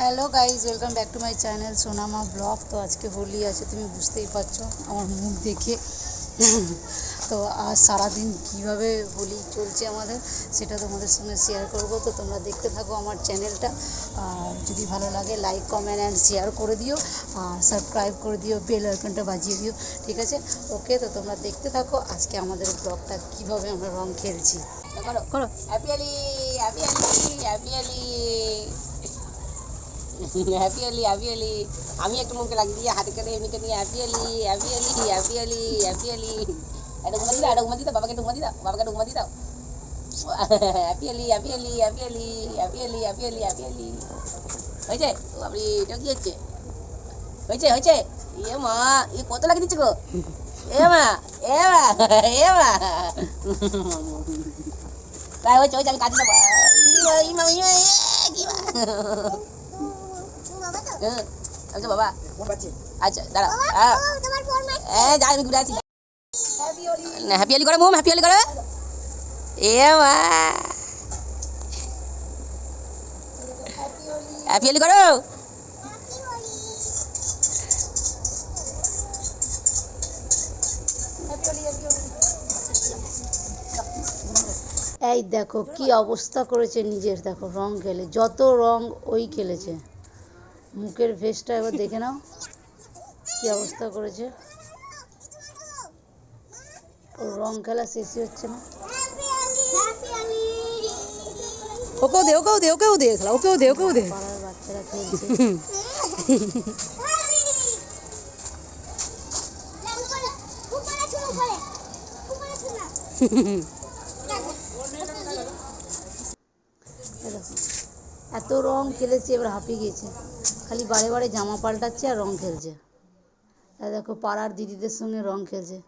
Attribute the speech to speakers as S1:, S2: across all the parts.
S1: Hello guys, welcome back to my channel সোনামা blog. তো আজকে হোলি আছে, তুমি বুঝতেই পারছো আমার মুখ দেখে। তো আজ সারাদিন কীভাবে হোলি চলছে আমাদের সেটা তোমাদের সঙ্গে শেয়ার করব। তো তোমরা দেখতে থাকো আমার চ্যানেলটা। আর যদি ভালো লাগে লাইক কমেন্ট অ্যান্ড শেয়ার করে দিও, আর সাবস্ক্রাইব করে দিও, বেল আইকনটা বাজিয়ে দিও, ঠিক আছে? ওকে, তো তোমরা দেখতে থাকো আজকে আমাদের ব্লগটা কীভাবে আমরা রং খেলছি। করো করো, happy Holi, happy Holi, happy Holi, happy Holi, happy Holi. আমি একটু মুখে লাগিয়ে দিয়ে হাতে করে এমনিকে নিয়ে happy Holi, happy Holi, happy Holi, happy Holi. এটা ঘুমা দিদাও, এটা ঘুমা দিদাও, বাবাকে ঘুমা দিদাও, বাবাকে ঘুমা দিদাও। Happy Holi, happy Holi, happy Holi, happy Holi, happy Holi, happy Holi. হয়েছে? আপনি এটা কি হচ্ছে? হয়েছে হয়েছে? এ মা, এ কত লাগিয়ে দিচ্ছে গো? এ মা, এ মা, এ মা। তাই হয়েছে হয়েছে, আমি কাজে যাবো। আচ্ছা বাবা, আচ্ছা দাঁড়া, যা আমি ঘুরে আছি। হ্যাপি হোলি করো মোম, হ্যাপি হোলি করো। এ মা, হ্যাপি হোলি করো। এই দেখো কি অবস্থা করেছে নিজের, দেখো রং খেলে, যত রং ওই খেলেছে। মুখের ফেসটা এবার দেখে নাও কি অবস্থা করেছে। ওর রং খেলা শেষই হচ্ছে না। ওকেও দে, ওকেও দে, ওকেও দে, ওকেও দে, ওকেও দে। পাড়ার বাচ্চারা খেলছে। এত রং খেলেছে, এবার হাঁপিয়ে গিয়েছে, খালি বারে বারে জামা পাল্টাচ্ছে আর রং খেলছে। দেখো পাড়ার দিদিদের সঙ্গে রং খেলছে,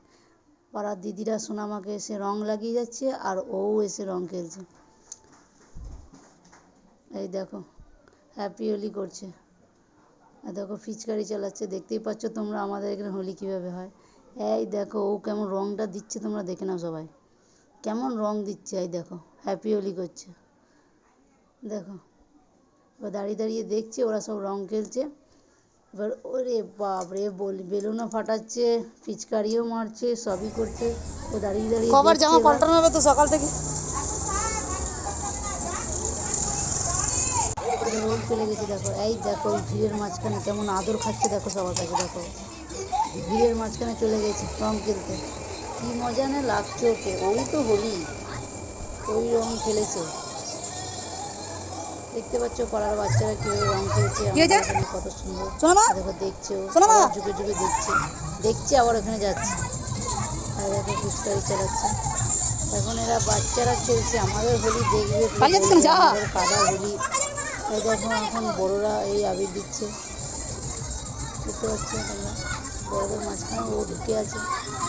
S1: পাড়ার দিদিরা সোনামাকে এসে রং লাগিয়ে যাচ্ছে আর ও এসে রং খেলছে। এই দেখো হ্যাপি হোলি করছে, দেখো ফিচকারি চালাচ্ছে। দেখতেই পাচ্ছ তোমরা আমাদের এখানে হোলি কীভাবে হয়। এই দেখো ও কেমন রংটা দিচ্ছে, তোমরা দেখে নাও সবাই কেমন রং দিচ্ছে। এই দেখো হ্যাপি হোলি করছে, দেখো এবার দাঁড়িয়ে দাঁড়িয়ে দেখছে ওরা সব রং খেলছে। এবার ওরে বাপরে, বেলুনও ফাটাচ্ছে, পিচকারিও মারছে, সবই করছে। ও দাঁড়িয়ে দাঁড়িয়ে কবার জামা পাল্টানো হবে তো সকাল থেকে। রোল চলে গেছে, দেখো এই দেখো ওই ভিড়ের মাঝখানে কেমন আদর খাচ্ছে, দেখো সবার কাছে। দেখো ভিড়ের মাঝখানে চলে গেছে রং খেলতে, কি মজা না লাগছে ওকে। ওই তো হোলি, ওই রং খেলেছে। দেখতে পাচ্ছ পাড়ার বাচ্চারা কিভাবে রং খেলছে, কত সুন্দর। দেখো দেখছে, যুগে যুগে দেখছে, দেখছে আবার ওখানে যাচ্ছে। আর দেখো পিচকারি চালাচ্ছে। এখন এরা বাচ্চারা খেলছে, আমাদের হোলি দেখবে, আমাদের কাদা হোলি। এই দেখো এখন বড়রা এই আবির দিচ্ছে, দেখতে পাচ্ছ তোমরা। বড়দের মাঝখানে ও ঢুকে আছে,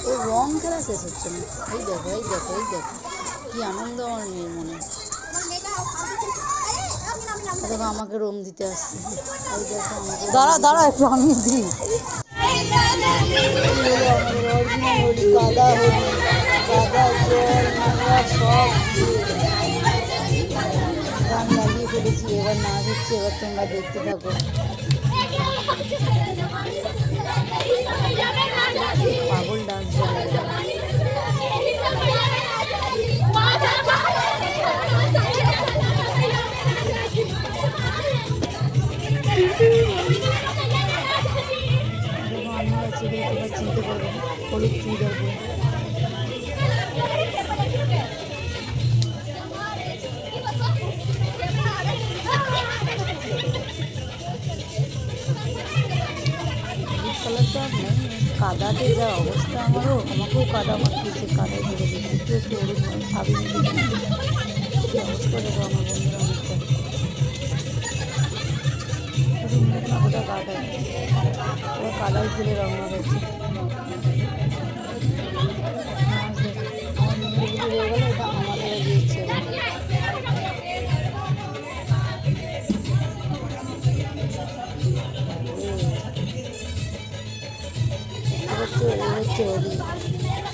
S1: ও রং খেলা শেষ হচ্ছে না। এই দেখো এই দেখো এই দেখো কি আনন্দ আমার মেয়ের মনে। দেখো আমাকে রং দিতে আসছে, এই দেখো আমাকে। দাঁড়া দাঁড়া একটু আমি দিই। আমাদের অরিজিনাল হোলি, কাদা হোলি, কাদা জল নোংরা সব গান লাগিয়ে ফেলেছি। এবার নাচ হচ্ছে, এবার তোমরা দেখতে থাকো। পাগল ডান্স বলে। আমি আছি, তোমরা চিনতে পারবে না, হলুদ চুড়িদার পরে। কালারটা নেই, কাদাতে যা অবস্থা আমারও, আমাকেও কাদা মাখিয়েছে, কাদায় ধরে দিচ্ছে। একটু একটু হলুদ ভাবি মিলে কি অবস্থা দেখো আমার বন্ধুরা। অনেকটা শুধু মুখ না, গোটা কাদায়, ওরা কাদায় ফেলে রং লাগাচ্ছে। আমার মেয়ের বুঝে হয়ে গেলো, এটা আমাদের দিয়েছে। হচ্ছে হোলি,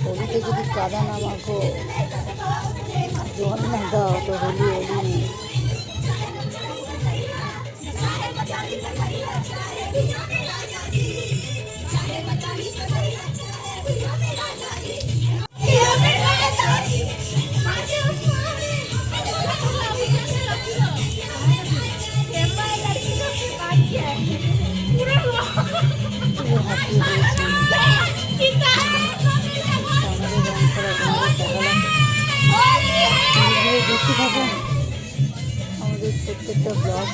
S1: হোলিতে যদি কাদা না মাখো, জল না দাও তো হোলি হোলি নেই। পুরো হাঁপিয়ে রয়েছে। আমাদের রং করা দেখালাম, দেখতে থাকুন আমাদের প্রত্যেকটা ব্লগ।